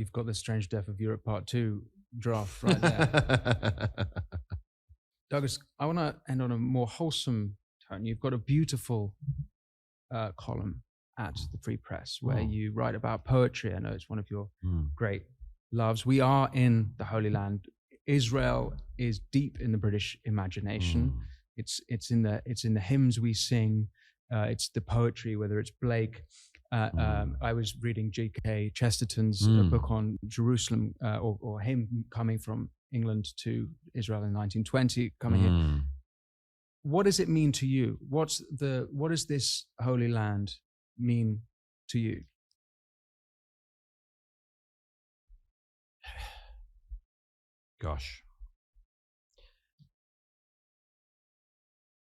You've got the Strange Death of Europe Part 2 draft right there. Douglas, I want to end on a more wholesome tone. You've got a beautiful column at the Free Press where you write about poetry. I know it's one of your great loves. We are in the Holy Land. Israel is deep in the British imagination. It's in the hymns we sing. It's the poetry, whether it's Blake. I was reading G.K. Chesterton's book on Jerusalem, or him coming from England to Israel in 1920, coming here. What does it mean to you? What does this Holy Land mean to you? Gosh.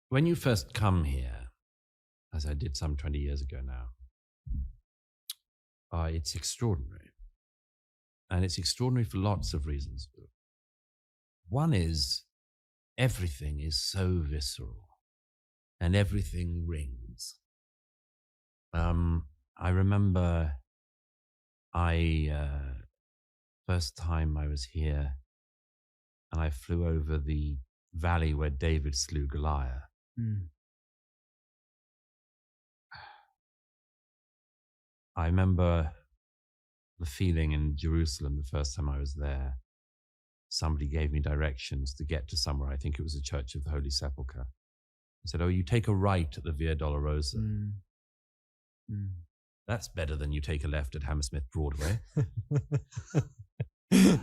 When you first come here, as I did some 20 years ago now, it's extraordinary. And it's extraordinary for lots of reasons. One is everything is so visceral and everything rings. I remember first time I was here and I flew over the valley where David slew Goliath. I remember the feeling in Jerusalem the first time I was there. Somebody gave me directions to get to somewhere. I think it was the Church of the Holy Sepulchre. He said, you take a right at the Via Dolorosa. That's better than you take a left at Hammersmith Broadway. I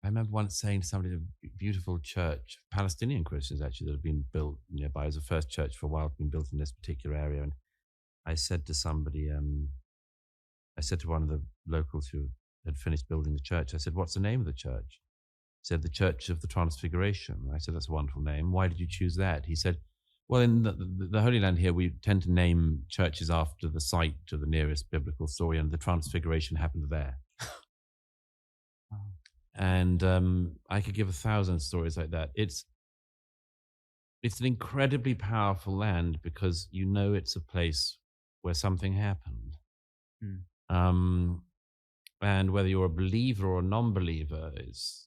remember once saying to somebody, a beautiful church, Palestinian Christians actually, that had been built nearby. It was the first church for a while been built in this particular area. And I said to somebody, I said to one of the locals who had finished building the church, I said, what's the name of the church? He said, the Church of the Transfiguration. I said, that's a wonderful name. Why did you choose that? He said, well, in the Holy Land here, we tend to name churches after the site to the nearest biblical story, and the Transfiguration happened there. And I could give 1,000 stories like that. It's an incredibly powerful land because you know it's a place where something happened. And whether you're a believer or a non-believer, it's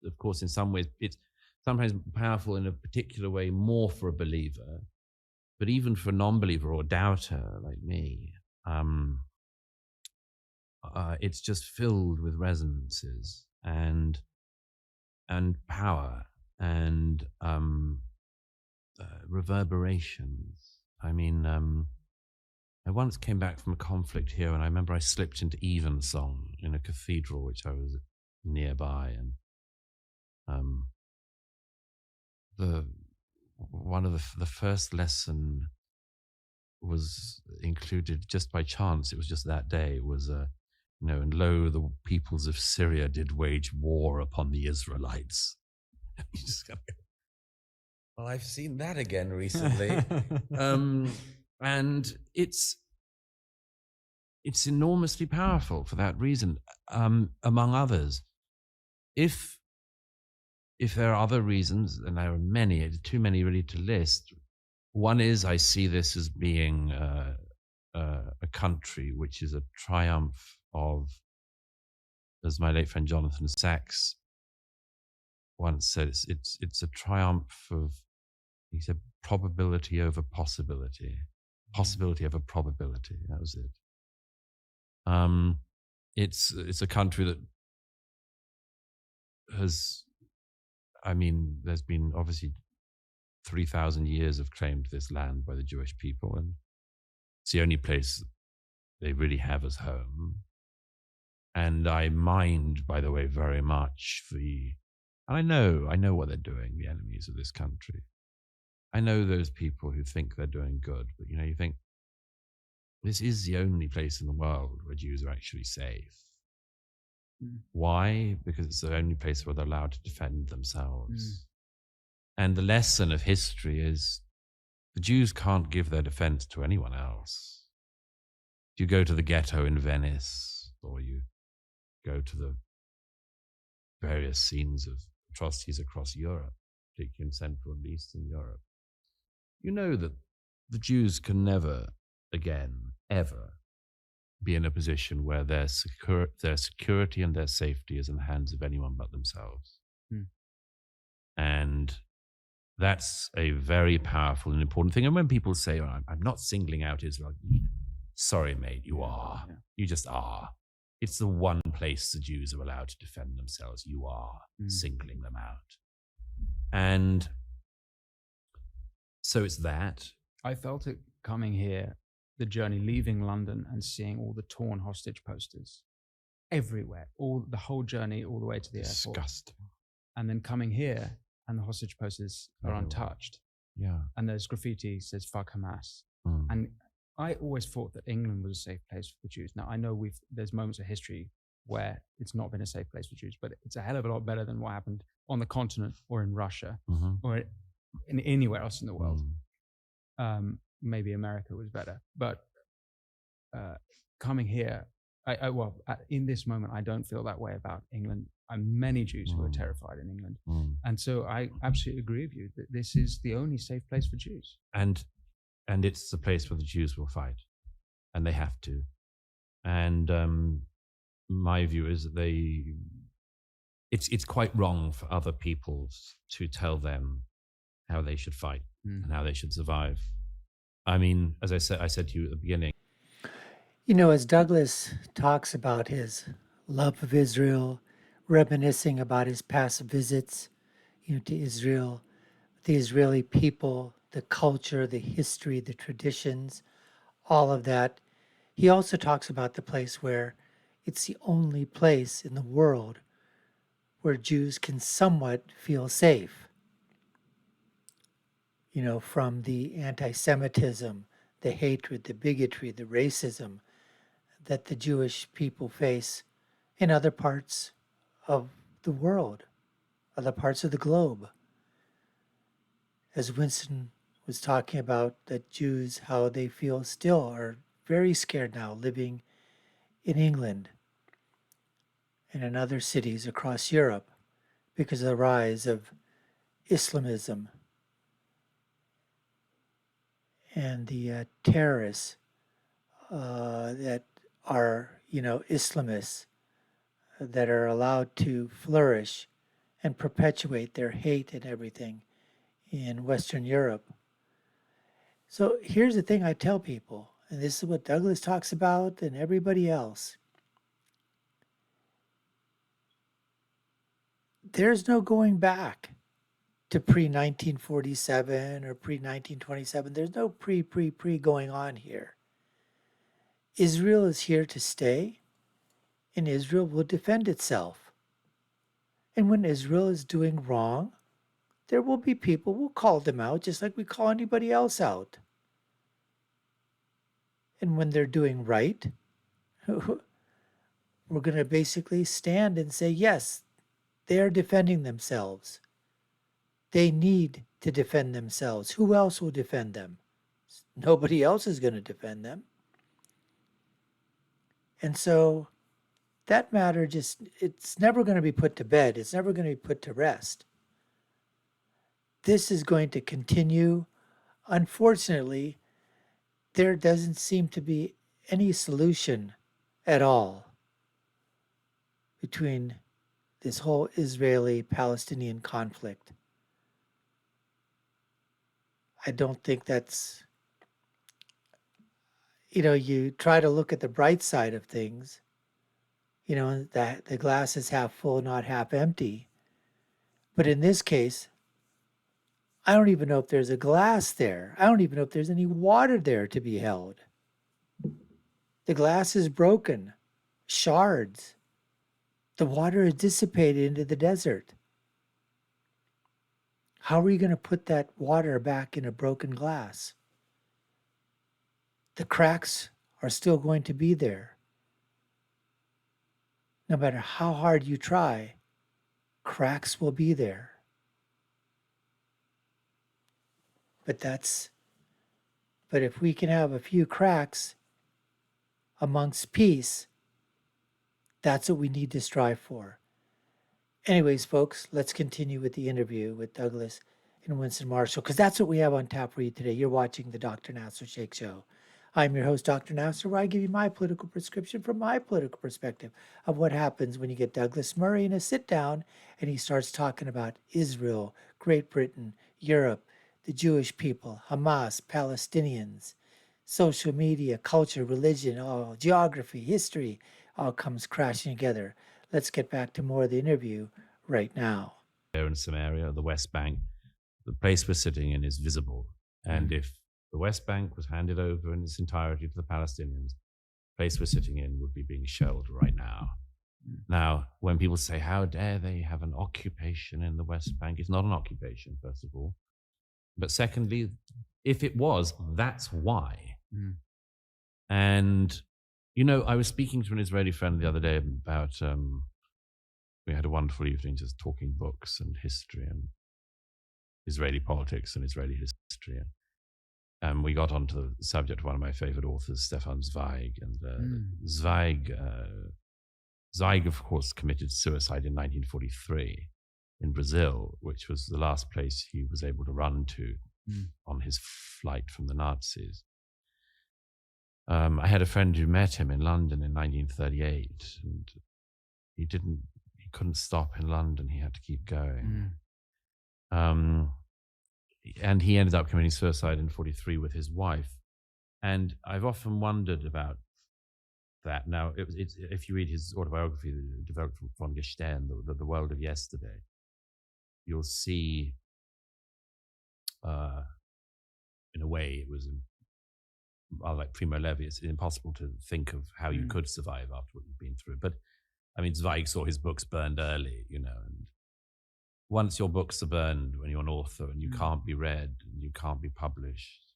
of course in some ways it's sometimes powerful in a particular way more for a believer, but even for a non-believer or a doubter like me, it's just filled with resonances and power and reverberations. I mean, I once came back from a conflict here, and I remember I slipped into evensong in a cathedral which I was nearby, and one of the first lesson was included just by chance. It was just that day. It was and lo, the peoples of Syria did wage war upon the Israelites. You just gotta go, well, I've seen that again recently. And it's enormously powerful for that reason, among others. If there are other reasons, and there are many, too many really to list, one is I see this as being a country which is a triumph of, as my late friend Jonathan Sachs once said, it's a triumph of, he said, probability over possibility. Possibility over probability. That was it. It's a country that has, I mean, there's been obviously 3,000 years of claim to this land by the Jewish people, and it's the only place they really have as home. And I mind, by the way, very much and I know what they're doing, the enemies of this country. I know those people who think they're doing good, but you think, this is the only place in the world where Jews are actually safe. Why? Because it's the only place where they're allowed to defend themselves. And the lesson of history is the Jews can't give their defense to anyone else. If you go to the ghetto in Venice, or you go to the various scenes of atrocities across Europe, particularly in Central and Eastern Europe, you know that the Jews can never again, ever, be in a position where their security and their safety is in the hands of anyone but themselves. Hmm. And that's a very powerful and important thing. And when people say, oh, I'm not singling out Israel, sorry, mate, you are. Yeah. You just are. It's the one place the Jews are allowed to defend themselves. You are singling them out. And so it's that. I felt it coming here, the journey leaving London and seeing all the torn hostage posters everywhere, the whole journey all the way to the airport. Disgusting. And then coming here and the hostage posters are untouched. Yeah. And there's graffiti says fuck Hamas. And I always thought that England was a safe place for the Jews. Now I know there's moments of history where it's not been a safe place for Jews, but it's a hell of a lot better than what happened on the continent or in Russia or in anywhere else in the world. Maybe America was better, but coming here, in this moment, I don't feel that way about England. Many Jews who are terrified in England. And so I absolutely agree with you that this is the only safe place for Jews. And it's the place where the Jews will fight, and they have to. And my view is that it's quite wrong for other people to tell them how they should fight and how they should survive. I mean, as I said to you at the beginning. You know, as Douglas talks about his love of Israel, reminiscing about his past visits, to Israel, the Israeli people, the culture, the history, the traditions, all of that. He also talks about the place where it's the only place in the world where Jews can somewhat feel safe. From the anti-Semitism, the hatred, the bigotry, the racism that the Jewish people face in other parts of the world, other parts of the globe. As Winston was talking about, that Jews, how they feel still are very scared now living in England and in other cities across Europe because of the rise of Islamism and the terrorists that are, Islamists that are allowed to flourish and perpetuate their hate and everything in Western Europe. So here's the thing I tell people, and this is what Douglas talks about and everybody else. There's no going back to pre-1947 or pre-1927. There's no pre going on here. Israel is here to stay, and Israel will defend itself. And when Israel is doing wrong, there will be people who will call them out just like we call anybody else out. And when they're doing right, we're going to basically stand and say, yes, they are defending themselves. They need to defend themselves. Who else will defend them? Nobody else is going to defend them. And so that matter it's never going to be put to bed. It's never going to be put to rest. This is going to continue. Unfortunately, there doesn't seem to be any solution at all between this whole Israeli-Palestinian conflict. I don't think that's, you try to look at the bright side of things, that the glass is half full, not half empty. But in this case, I don't even know if there's a glass there. I don't even know if there's any water there to be held. The glass is broken, shards. The water is dissipated into the desert. How are you going to put that water back in a broken glass? The cracks are still going to be there. No matter how hard you try, cracks will be there. But if we can have a few cracks amongst peace, that's what we need to strive for. Anyways, folks, let's continue with the interview with Douglas and Winston Marshall, because that's what we have on tap for you today. You're watching the Dr. Nasir Shaikh Show. I'm your host, Dr. Nasir, where I give you my political prescription from my political perspective of what happens when you get Douglas Murray in a sit down and he starts talking about Israel, Great Britain, Europe, the Jewish people, Hamas, Palestinians, social media, culture, religion, all geography, history, all comes crashing together. Let's get back to more of the interview right now. There in Samaria, the West Bank, the place we're sitting in is visible. And if the West Bank was handed over in its entirety to the Palestinians, the place we're sitting in would be being shelled right now. Now, when people say, how dare they have an occupation in the West Bank? It's not an occupation, first of all. But secondly, if it was, that's why. And, you know, I was speaking to an Israeli friend the other day about, we had a wonderful evening just talking books and history and Israeli politics and Israeli history. And we got onto the subject of one of my favorite authors, Stefan Zweig. And Zweig, of course, committed suicide in 1943 in Brazil, which was the last place he was able to run to on his flight from the Nazis. I had a friend who met him in London in 1938, and he couldn't stop in London. He had to keep going. And he ended up committing suicide in 43 with his wife. And I've often wondered about that. Now, if you read his autobiography, developed von Gestern, the World of Yesterday, you'll see, in a way, it was like Primo Levi. It's impossible to think of how you could survive after what you've been through. But I mean, Zweig saw his books burned early, you know, and once your books are burned when you're an author and you can't be read and you can't be published,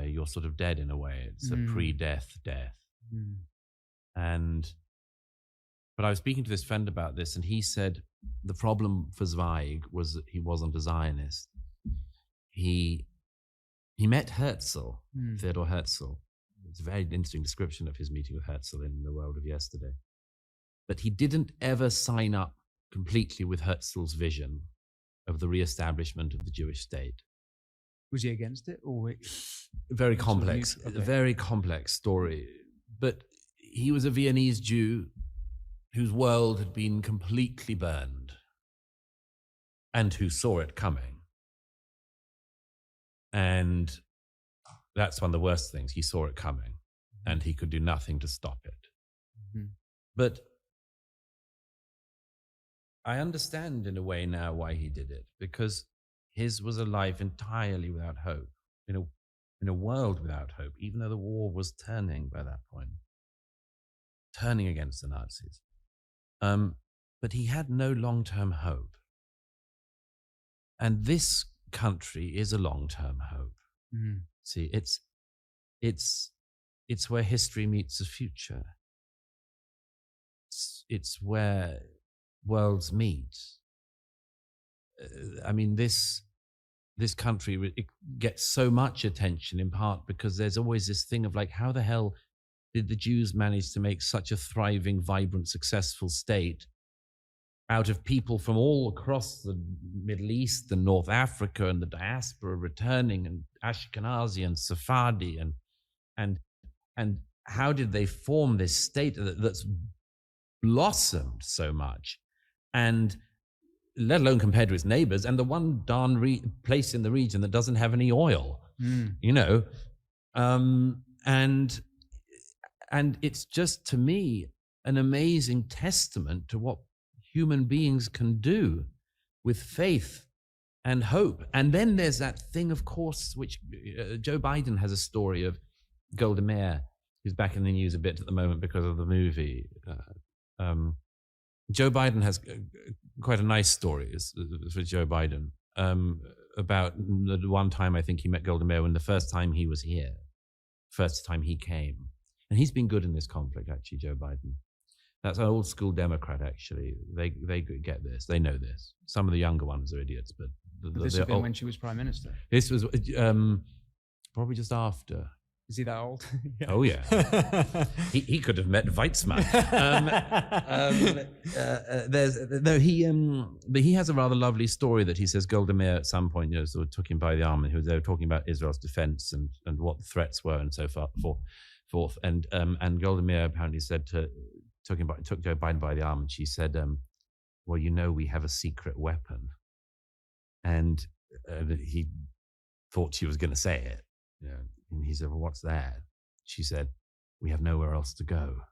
you're sort of dead in a way. It's a pre-death death. But I was speaking to this friend about this, and he said the problem for Zweig was that he wasn't a Zionist. He met Herzl, Theodor Herzl. It's a very interesting description of his meeting with Herzl in The World of Yesterday. But he didn't ever sign up completely with Herzl's vision of the reestablishment of the Jewish state. Was he against it? Or very complex, a very complex story. But he was a Viennese Jew whose world had been completely burned and who saw it coming. And that's one of the worst things. He saw it coming and he could do nothing to stop it. But I understand in a way now why he did it, because his was a life entirely without hope, in a world without hope, even though the war was turning by that point, turning against the Nazis. But he had no long-term hope. And this country is a long-term hope. See, it's where history meets the future. It's where worlds meet. I mean, this country, it gets so much attention in part because there's always this thing of like, how the hell did the Jews manage to make such a thriving, vibrant, successful state out of people from all across the Middle East and North Africa and the diaspora returning, and Ashkenazi and Sephardi, and how did they form this state that's blossomed so much, and let alone compared to its neighbors, and the one darn place in the region that doesn't have any oil, you know, and it's just, to me, an amazing testament to what human beings can do with faith and hope. And then there's that thing, of course, which Joe Biden has a story of Golda Meir, who's back in the news a bit at the moment because of the movie. Joe Biden has quite a nice story for Joe Biden about the one time I think he met Golda Meir when the first time he was here, first time he came. And he's been good in this conflict, actually, Joe Biden. That's an old school Democrat, actually. They get this. They know this. Some of the younger ones are idiots, but this has been when she was prime minister. This was probably just after. Is he that old? Yeah. Oh, yeah. he could have met Weizmann. But he has a rather lovely story that he says Golda Meir at some point, sort of took him by the arm, and they were talking about Israel's defense and what the threats were and so forth. And Golda Meir apparently said took Joe Biden by the arm, and she said, well, we have a secret weapon. And he thought she was going to say it. Yeah. And he said, well, what's that? She said, we have nowhere else to go.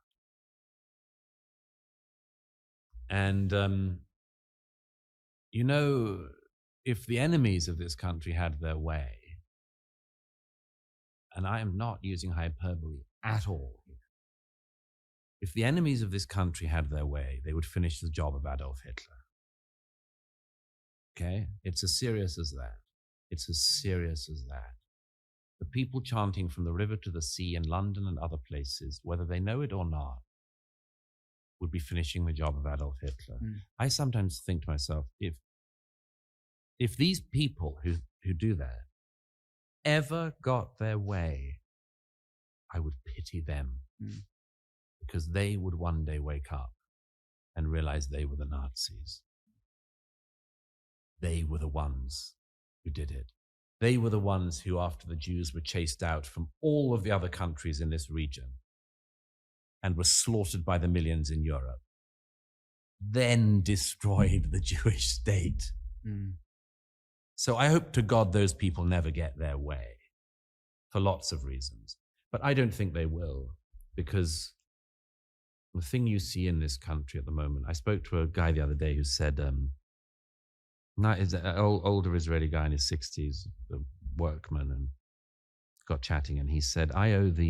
And, if the enemies of this country had their way, and I am not using hyperbole at all, if the enemies of this country had their way, they would finish the job of Adolf Hitler. Okay? It's as serious as that. It's as serious as that. The people chanting from the river to the sea in London and other places, whether they know it or not, would be finishing the job of Adolf Hitler. I sometimes think to myself, if these people who do that ever got their way, I would pity them, because they would one day wake up and realize they were the Nazis. They were the ones who did it. They were the ones who, after the Jews were chased out from all of the other countries in this region and were slaughtered by the millions in Europe, then destroyed the Jewish state. So I hope to God those people never get their way, for lots of reasons. But I don't think they will, because the thing you see in this country at the moment, I spoke to a guy the other day who said, is an older Israeli guy in his 60s, a workman, and got chatting, and he said, I owe the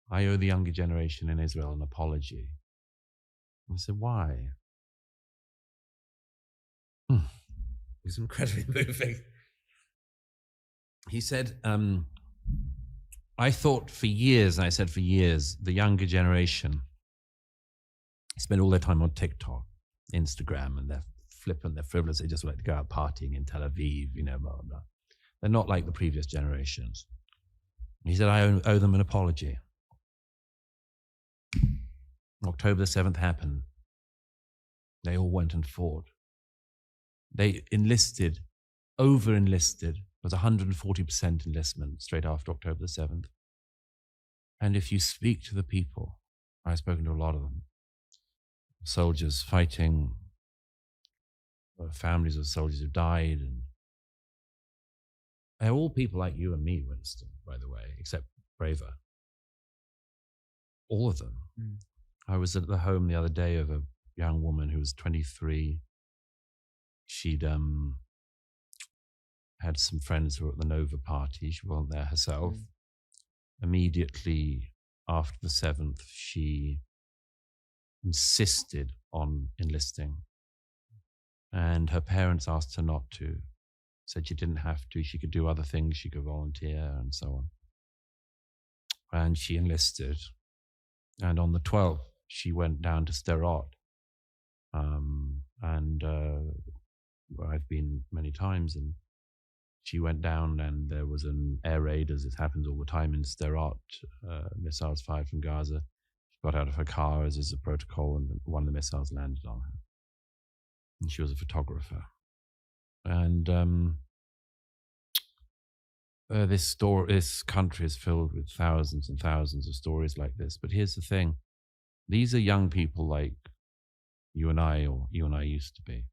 younger generation in Israel an apology. And I said, why? It was incredibly moving. He said, I thought for years, and I said for years, the younger generation spend all their time on TikTok, Instagram, and they're flippant, they're frivolous, they just like to go out partying in Tel Aviv, blah, blah, blah. They're not like the previous generations. He said, I owe them an apology. October the 7th happened. They all went and fought. They enlisted, over-enlisted, was 140% enlistment straight after October the 7th. And if you speak to the people, I've spoken to a lot of them, soldiers fighting, families of soldiers who died, and they're all people like you and me, Winston, by the way, except braver. All of them. I was at the home the other day of a young woman who was 23. She'd had some friends who were at the Nova party. She wasn't there herself. Immediately after the 7th, she insisted on enlisting. And her parents asked her not to, said she didn't have to, she could do other things, she could volunteer and so on. And she enlisted. And on the 12th, she went down to Sderot. I've been many times, and she went down and there was an air raid, as it happens all the time in Sderot, missiles fired from Gaza. She got out of her car, as is a protocol, and one of the missiles landed on her. And she was a photographer. And this country is filled with thousands and thousands of stories like this. But here's the thing. These are young people like you and I, or you and I used to be.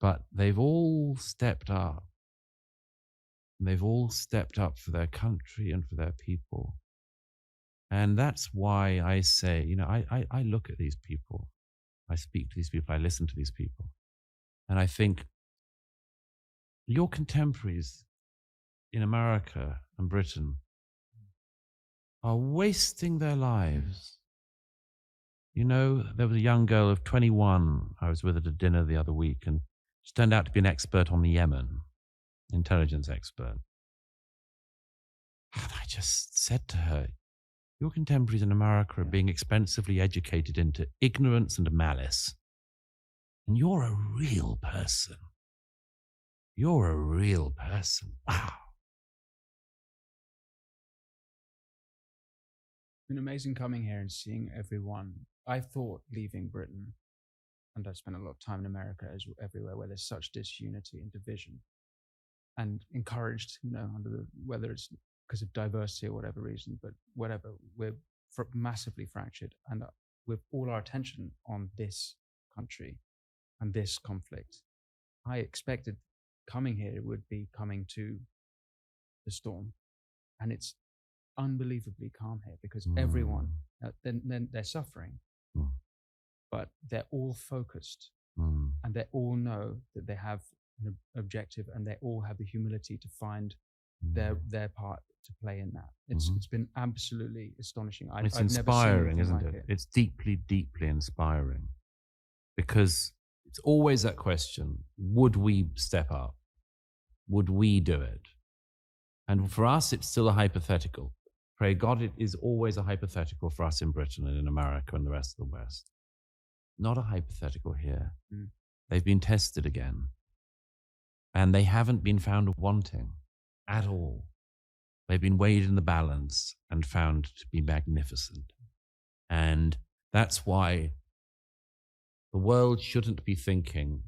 But they've all stepped up. And they've all stepped up for their country and for their people. And that's why I say, I look at these people. I speak to these people. I listen to these people. And I think your contemporaries in America and Britain are wasting their lives. There was a young girl of 21. I was with at a dinner the other week, and she turned out to be an expert on the Yemen, intelligence expert. And I just said to her, your contemporaries in America are being expensively educated into ignorance and malice. And you're a real person. You're a real person. Wow. been amazing coming here and seeing everyone. I thought leaving Britain, and I spent a lot of time in America, as everywhere where there's such disunity and division, and encouraged, whether it's because of diversity or whatever reason, but whatever, we're massively fractured, and with all our attention on this country and this conflict, I expected coming here would be coming to the storm, and it's unbelievably calm here because everyone, then they're suffering, but they're all focused, and they all know that they have an objective, and they all have the humility to find their part to play in that. It's been absolutely astonishing. It's I've inspiring, never seen isn't like it? It's deeply, deeply inspiring, because it's always that question: would we step up? Would we do it? And for us, it's still a hypothetical. Pray God, it is always a hypothetical for us in Britain and in America and the rest of the West. Not a hypothetical here. They've been tested again. And they haven't been found wanting at all. They've been weighed in the balance and found to be magnificent. And that's why the world shouldn't be thinking,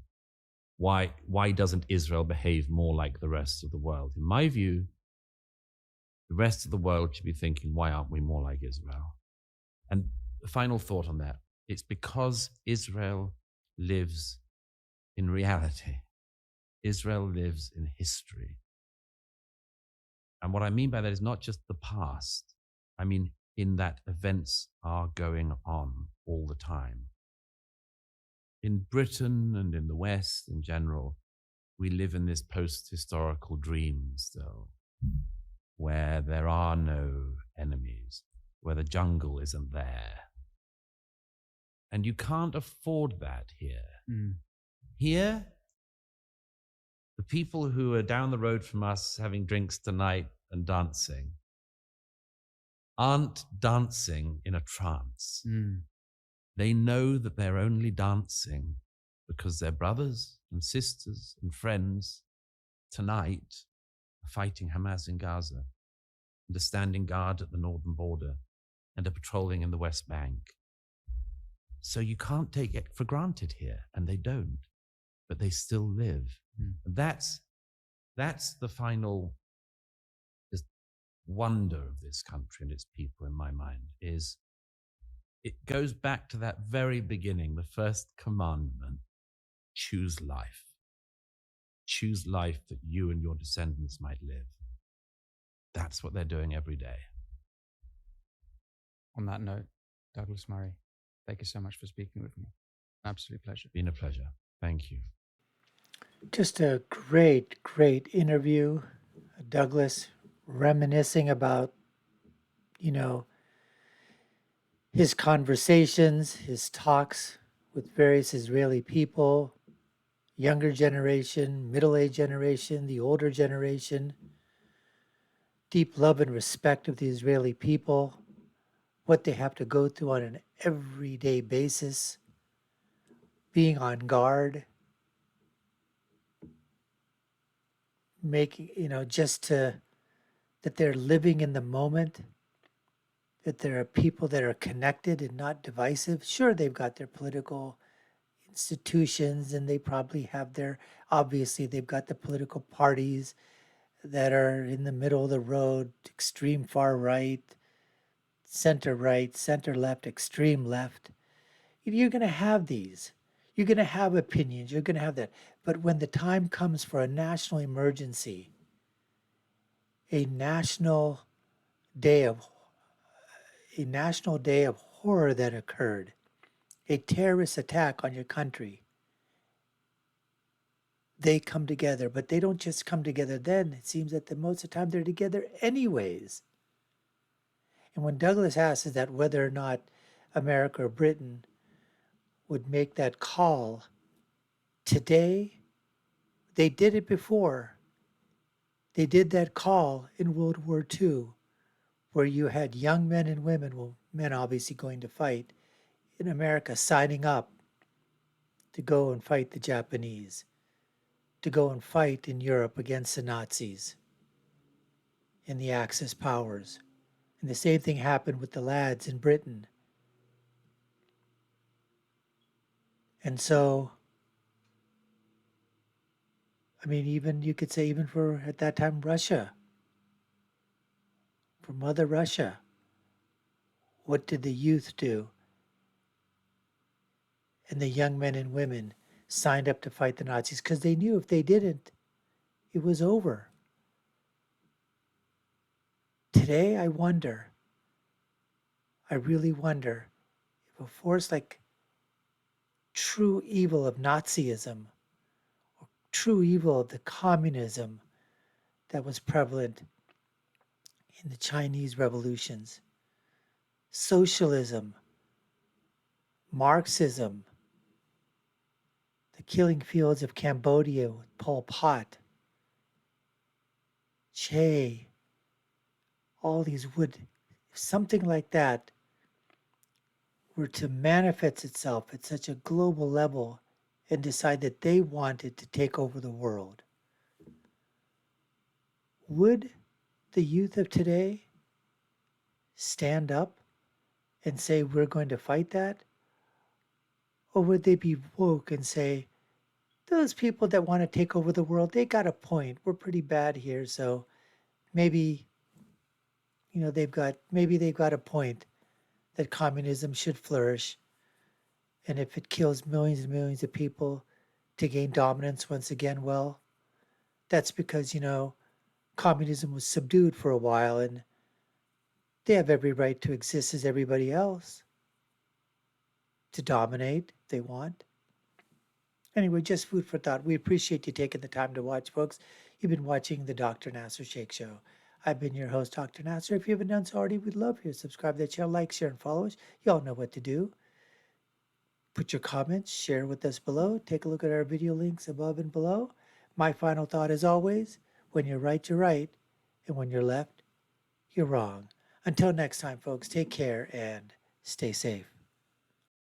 why doesn't Israel behave more like the rest of the world? In my view, the rest of the world should be thinking, why aren't we more like Israel? And the final thought on that, it's because Israel lives in reality. Israel lives in history. And what I mean by that is not just the past. I mean, in that events are going on all the time. In Britain and in the West in general, we live in this post-historical dream still, where there are no enemies, where the jungle isn't there. And you can't afford that here. Here, the people who are down the road from us having drinks tonight and dancing aren't dancing in a trance. They know that they're only dancing because their brothers and sisters and friends tonight are fighting Hamas in Gaza, and are standing guard at the northern border, and are patrolling in the West Bank. So you can't take it for granted here, and they don't, but they still live. And that's the final just wonder of this country and its people, in my mind, is it goes back to that very beginning, the first commandment: choose life. Choose life that you and your descendants might live. That's what they're doing every day. On that note, Douglas Murray, thank you so much for speaking with me. Absolute pleasure. Been a pleasure. Thank you. Just a great, great interview. Douglas reminiscing about, his conversations, his talks with various Israeli people, younger generation, middle-aged generation, the older generation, deep love and respect of the Israeli people, what they have to go through on an everyday basis, being on guard, making, that they're living in the moment, that there are people that are connected and not divisive. Sure, they've got their political institutions and they probably have obviously they've got the political parties that are in the middle of the road, extreme far right, center left, extreme left. You're going to have these. You're going to have opinions. You're going to have that. But when the time comes for a national emergency, a national day of horror that occurred, a terrorist attack on your country, they come together. But they don't just come together then. It seems that most of the time they're together anyways. And when Douglas asks is that whether or not America or Britain would make that call today, they did it before. They did that call in World War II, where you had young men and women, well, men obviously going to fight, in America signing up to go and fight the Japanese, to go and fight in Europe against the Nazis and the Axis powers. And And the same thing happened with the lads in Britain. And so, I mean, even you could say, even for at that time, Russia, for Mother Russia, what did the youth do? And the young men and women signed up to fight the Nazis because they knew if they didn't, it was over. Today, I really wonder if a force like true evil of Nazism, or true evil of the communism that was prevalent in the Chinese revolutions, socialism, Marxism, the killing fields of Cambodia with Pol Pot, Che, all these would, if something like that were to manifest itself at such a global level and decide that they wanted to take over the world, would the youth of today stand up and say, we're going to fight that? Or would they be woke and say, those people that want to take over the world, they got a point. We're pretty bad here, so maybe, they've got a point that communism should flourish. And if it kills millions and millions of people to gain dominance once again, well, that's because, communism was subdued for a while and they have every right to exist as everybody else, to dominate if they want. Anyway, just food for thought. We appreciate you taking the time to watch, folks. You've been watching the Dr. Nasir Shaikh Show. I've been your host, Dr. Nasir. If you haven't done so already, we'd love you to subscribe to the channel, like, share, and follow us. You all know what to do. Put your comments, share with us below. Take a look at our video links above and below. My final thought, as always, when you're right, you're right. And when you're left, you're wrong. Until next time, folks, take care and stay safe.